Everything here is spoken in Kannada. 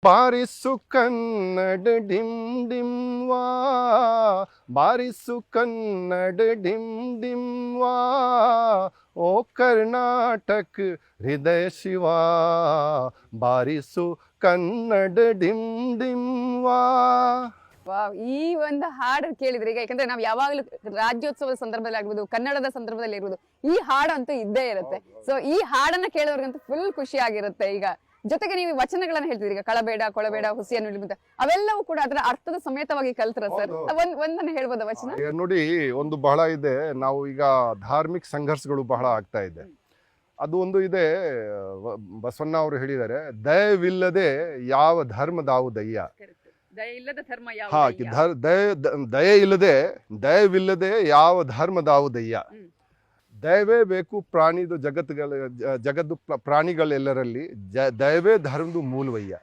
ಬಾರಿಸು ಕನ್ನಡ ಡಿಮ್ ಡಿಮ್ ವಾ, ಬಾರಿಸು ಕನ್ನಡ ಡಿಮ್ ಡಿಮ್ ವಾ, ಓ ಕರ್ನಾಟಕ ಹೃದಯ ಶಿವಾ, ಬಾರಿಸು ಕನ್ನಡ ಡಿಮ್ ಡಿಮ್ ವಾ. ವಾವ್, ಈ ಒಂದು ಹಾಡು ಕೇಳಿದ್ರೆ ಈಗ, ಯಾಕಂದ್ರೆ ನಾವು ಯಾವಾಗಲೂ ರಾಜ್ಯೋತ್ಸವದ ಸಂದರ್ಭದಲ್ಲಿ ಆಗ್ಬೋದು, ಕನ್ನಡದ ಸಂದರ್ಭದಲ್ಲಿ ಇರ್ಬೋದು, ಈ ಹಾಡು ಅಂತೂ ಇದ್ದೇ ಇರುತ್ತೆ. ಸೊ ಈ ಹಾಡನ್ನ ಕೇಳೋರ್ಗಂತೂ ಫುಲ್ ಖುಷಿ ಆಗಿರುತ್ತೆ. ಈಗ ಜೊತೆಗೆ ನೀವು ವಚನಗಳನ್ನ ಹೇಳ್ತಿದ್ರಿ, ಈಗ ಕಳಬೇಡ ಕೊಳಬೇಡ ಹುಸಿಯನ್ನು ಇಳಿಮುತ್ತ, ಅವೆಲ್ಲವೂ ಕೂಡ ಅದರ ಅರ್ಥದ ಸಮೇತವಾಗಿ ಕಲ್ತರ ಸರ್. ಒಂದನ್ನ ಹೇಳ್ಬೋದ ವಚನ? ನೋಡಿ, ಒಂದು ಬಹಳ ಇದೆ. ನಾವು ಈಗ ಧಾರ್ಮಿಕ ಸಂಘರ್ಷಗಳು ಬಹಳ ಆಗ್ತಾ ಇದೆ. ಅದು ಒಂದು ಇದೆ, ಬಸವಣ್ಣ ಅವರು ಹೇಳಿದ್ದಾರೆ, ದಯವಿಲ್ಲದೆ ಯಾವ ಧರ್ಮದಾವುದಯ್ಯ. ದಯವಿಲ್ಲದೆ ಯಾವ ಧರ್ಮದಾವುದಯ್ಯ. ದಯವೇ ಬೇಕು ಪ್ರಾಣಿದು ಜಗತ್ತು ಪ್ರಾಣಿಗಳೆಲ್ಲರಲ್ಲಿ, ದಯವೇ ಧರ್ಮದ ಮೂಲವಯ್ಯ.